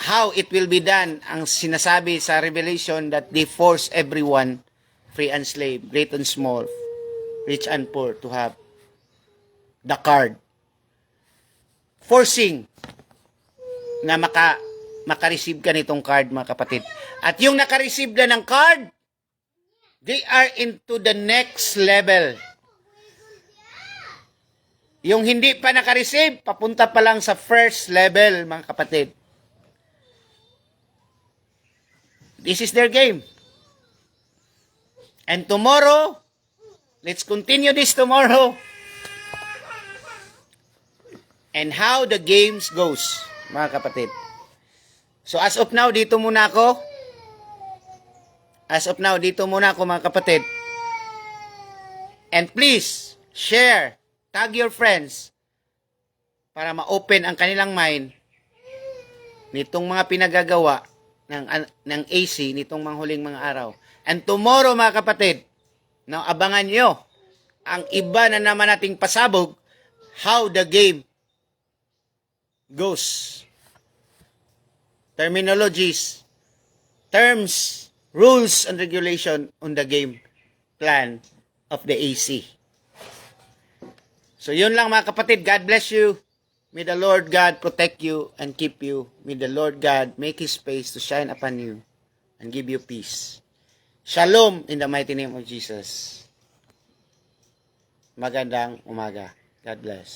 how it will be done. Ang sinasabi sa Revelation that they force everyone, free and slave, great and small, rich and poor, to have the card. Forcing na maka-receive ka nitong card, mga kapatid. At yung naka-receive na ng card, they are into the next level. Yung hindi pa naka-receive, papunta pa lang sa first level, mga kapatid. This is their game. And tomorrow, let's continue this tomorrow. And how the games goes, mga kapatid. So as of now, dito muna ako. Mga kapatid. And please, share, tag your friends para ma-open ang kanilang mind nitong mga pinagagawa ng AC nitong mga huling mga araw. And tomorrow, mga kapatid, no, abangan nyo ang iba na naman nating pasabog, how the game goes. Terminologies, terms, rules, and regulation on the game plan of the AC. So yun lang, mga kapatid. God bless you. May the Lord God protect you and keep you. May the Lord God make His face to shine upon you and give you peace. Shalom in the mighty name of Jesus. Magandang umaga. God bless.